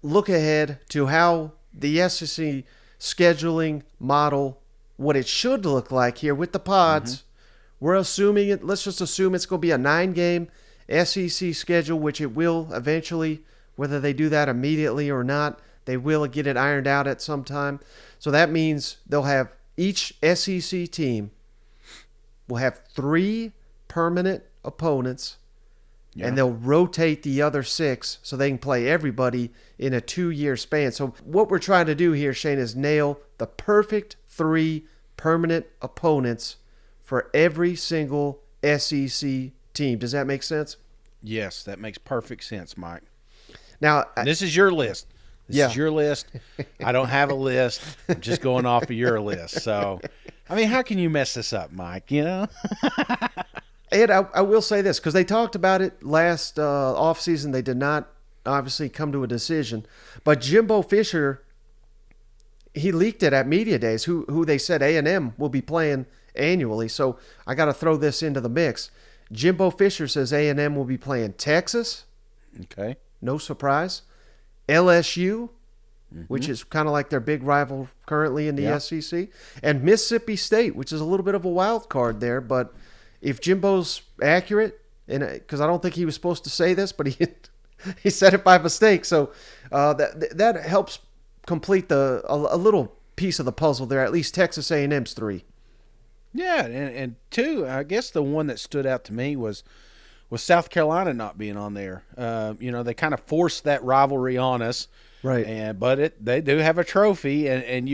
look ahead to how the SEC scheduling model, what it should look like here with the pods. We're assuming it. Let's just assume it's going to be a 9-game SEC schedule, which it will eventually. Whether they do that immediately or not, they will get it ironed out at some time. So that means they'll have each SEC team will have 3 permanent opponents, and they'll rotate the other 6 so they can play everybody in a 2-year span. So what we're trying to do here, Shane, is nail the perfect 3 permanent opponents for every single SEC team. Does that make sense? Yes, that makes perfect sense, Mike. Now, this is your list. This is your list. I don't have a list. I'm just going off of your list. So, I mean, how can you mess this up, Mike? You know? And I will say this, because they talked about it last offseason. They did not obviously come to a decision. But Jimbo Fisher, he leaked it at Media Days, who they said A&M will be playing annually. So I got to throw this into the mix. Jimbo Fisher says A&M will be playing Texas. Okay. No surprise. LSU, which is kind of like their big rival currently in the SEC. And Mississippi State, which is a little bit of a wild card there. But if Jimbo's accurate, and because I don't think he was supposed to say this, but he said it by mistake. So that helps complete a little piece of the puzzle there. At least Texas A&M's 3. Yeah, and 2, I guess the one that stood out to me was South Carolina not being on there. They kind of forced that rivalry on us. Right. But they do have a trophy, and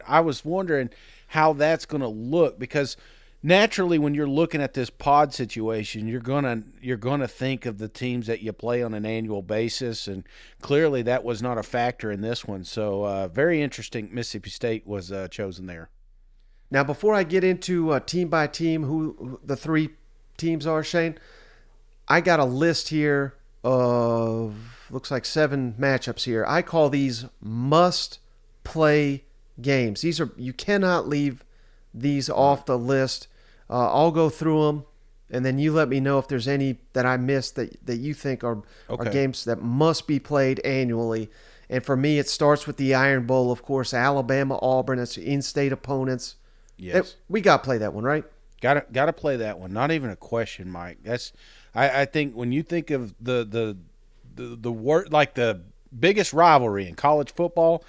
I was wondering how that's going to look, because naturally when you're looking at this pod situation, you're gonna think of the teams that you play on an annual basis, and clearly that was not a factor in this one. So very interesting. Mississippi State was chosen there. Now, before I get into team by team who the 3 teams are, Shane, I got a list here of, looks like 7 matchups here. I call these must-play games. You cannot leave these off the list. I'll go through them, and then you let me know if there's any that I missed that you think are games that must be played annually. And for me, it starts with the Iron Bowl, of course. Alabama, Auburn. It's in-state opponents. Yes, we got to play that one, right? Got to play that one. Not even a question, Mike. That's I think when you think of the word, like the biggest rivalry in college football,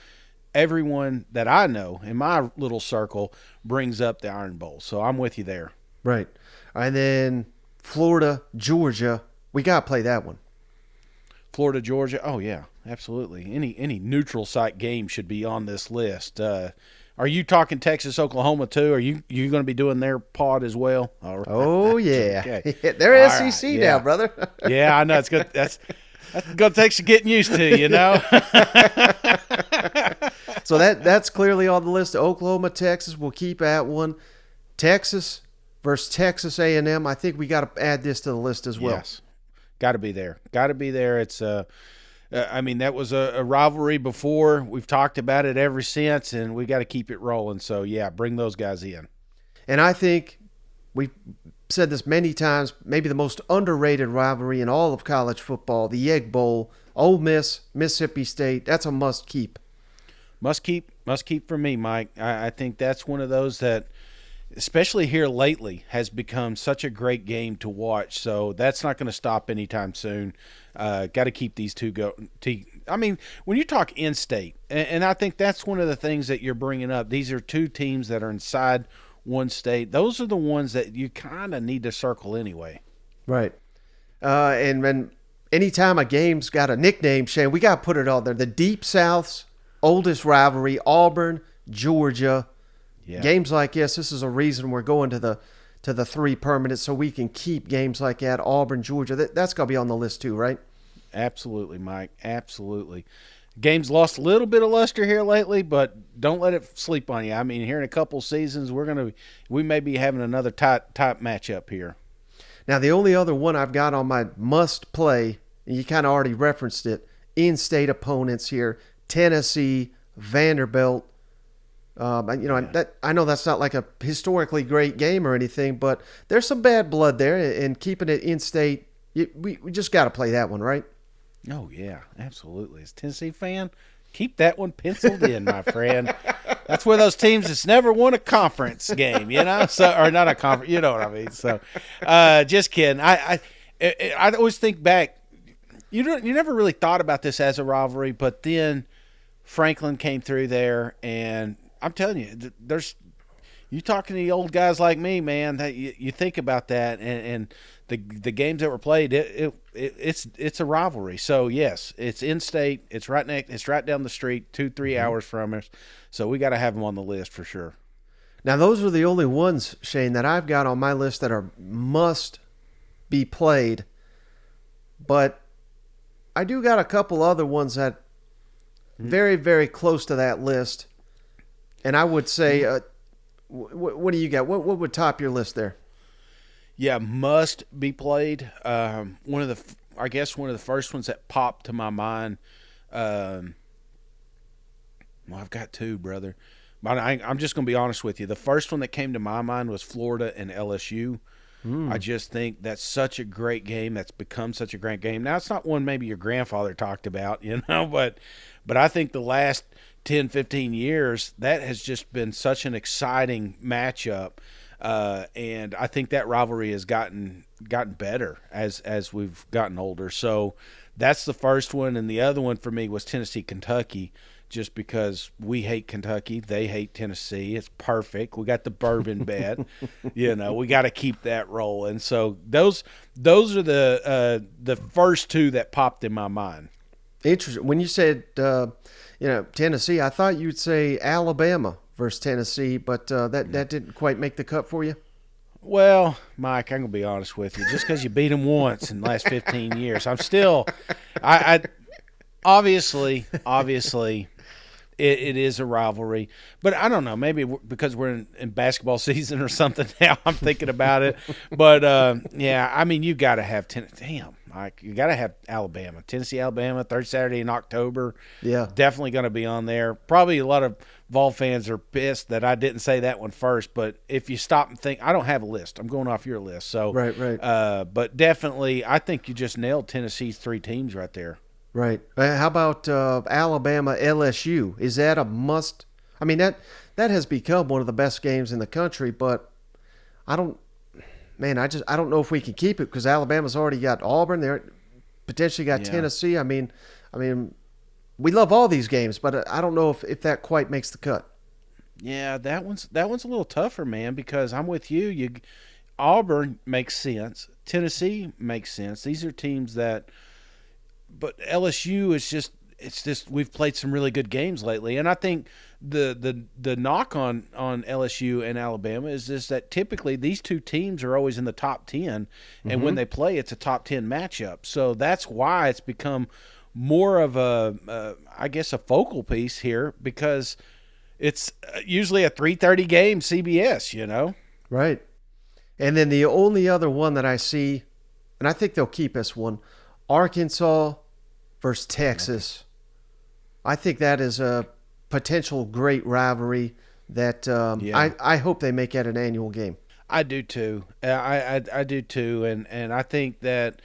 everyone that I know in my little circle brings up the Iron Bowl. So I'm with you there. Right. And then Florida, Georgia, we got to play that one. Florida, Georgia. Oh yeah, absolutely. Any neutral site game should be on this list. Are you talking Texas, Oklahoma too? Are you going to be doing their pod as well? All right. Oh yeah, okay. They're SEC now, brother. Yeah, I know. It's good. That's going to take some getting used to, you know. So that's clearly on the list. Oklahoma, Texas, we'll keep at one. Texas versus Texas A&M. I think we got to add this to the list as well. Yes, got to be there. Got to be there. It's that was a rivalry before. We've talked about it ever since, and we got to keep it rolling. So, yeah, bring those guys in. And I think we've said this many times, maybe the most underrated rivalry in all of college football, the Egg Bowl, Ole Miss, Mississippi State. That's a must-keep. Must keep for me, Mike. I think that's one of those that, especially here lately, has become such a great game to watch. So that's not going to stop anytime soon. Got to keep these two I mean, when you talk in-state, and I think that's one of the things that you're bringing up, these are 2 teams that are inside one state. Those are the ones that you kind of need to circle anyway. Right. And when anytime a game's got a nickname, Shane, we got to put it all there. The Deep South's oldest rivalry, Auburn, Georgia. Yeah. Games like this is a reason we're going to the 3 permanent, so we can keep games like that. Auburn, Georgia, that's got to be on the list too, right? Absolutely, Mike. Absolutely. Game's lost a little bit of luster here lately, but don't let it sleep on you. I mean, here in a couple seasons, we may be having another tight matchup here. Now, the only other one I've got on my must play, and you kind of already referenced it, in-state opponents here: Tennessee, Vanderbilt. I know that's not like a historically great game or anything, but there's some bad blood there, and keeping it in-state, we just got to play that one, right? Oh yeah, absolutely. As a Tennessee fan, keep that one penciled in, my friend. That's where those teams that's never won a conference game, so or not a conference, you know what I mean. So, just kidding. I always think back. You never really thought about this as a rivalry, but then Franklin came through there, and I'm telling you, there's you talking to the old guys like me, man. That you think about that, and the games that were played, it's a rivalry. So yes, it's in state. It's right down the street, 2-3 hours from us. So we got to have them on the list for sure. Now, those are the only ones, Shane, that I've got on my list that are must be played. But I do got a couple other ones that very, very close to that list. And I would say, what do you got? What would top your list there? Yeah, must be played. One of the first ones that popped to my mind. Well, I've got two, brother. But I'm just going to be honest with you. The first one that came to my mind was Florida and LSU. I just think that's such a great game. That's become such a great game. Now, it's not one maybe your grandfather talked about, but I think the last 10, 15 years, that has just been such an exciting matchup. And I think that rivalry has gotten better as we've gotten older. So that's the first one. And the other one for me was Tennessee-Kentucky. Just because we hate Kentucky, they hate Tennessee. It's perfect. We got the bourbon bet. We got to keep that rolling. So those are the first two that popped in my mind. Interesting. When you said Tennessee, I thought you'd say Alabama versus Tennessee, but that didn't quite make the cut for you. Well, Mike, I'm gonna be honest with you. Just because you beat them once in the last 15 years, I'm still, I obviously. It is a rivalry, but I don't know. Maybe because we're in basketball season or something now, I'm thinking about it. But yeah, I mean, you got to have Mike, you got to have Alabama, Tennessee, Alabama, third Saturday in October. Yeah, definitely going to be on there. Probably a lot of Vol fans are pissed that I didn't say that one first. But if you stop and think, I don't have a list. I'm going off your list. So right. But definitely, I think you just nailed Tennessee's three teams right there. Right. How about Alabama LSU? Is that a must? I mean, that has become one of the best games in the country, but I don't know if we can keep it because Alabama's already got Auburn. They potentially got Tennessee. I mean, we love all these games, but I don't know if that quite makes the cut. Yeah, that one's a little tougher, man, because I'm with you. Auburn makes sense. Tennessee makes sense. These are teams that. But LSU is just we've played some really good games lately, and I think the knock on LSU and Alabama is just that typically these two teams are always in the top 10, and when they play, it's a top 10 matchup. So that's why it's become more of a focal piece here because it's usually a 3:30 game CBS. Right. And then the only other one that I see, and I think they'll keep this one, Arkansas versus Texas. I think that is a potential great rivalry that I hope they make it an annual game. I do too. I do too, and I think that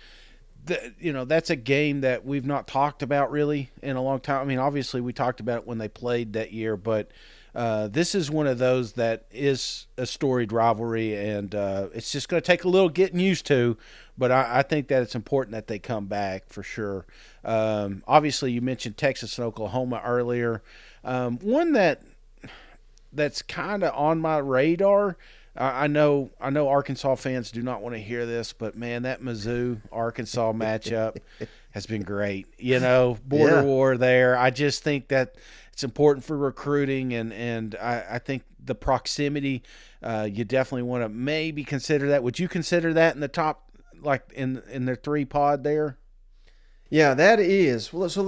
that's a game that we've not talked about really in a long time. I mean, obviously we talked about it when they played that year, but this is one of those that is a storied rivalry, and it's just going to take a little getting used to. But I think that it's important that they come back for sure. Obviously, you mentioned Texas and Oklahoma earlier. One that's kind of on my radar. I know Arkansas fans do not want to hear this, but man, that Mizzou-Arkansas matchup has been great. Border war there. I just think that it's important for recruiting, and I think the proximity, you definitely want to maybe consider that. Would you consider that in the top, like in their 3 pod there? Yeah, that is. Well, so let's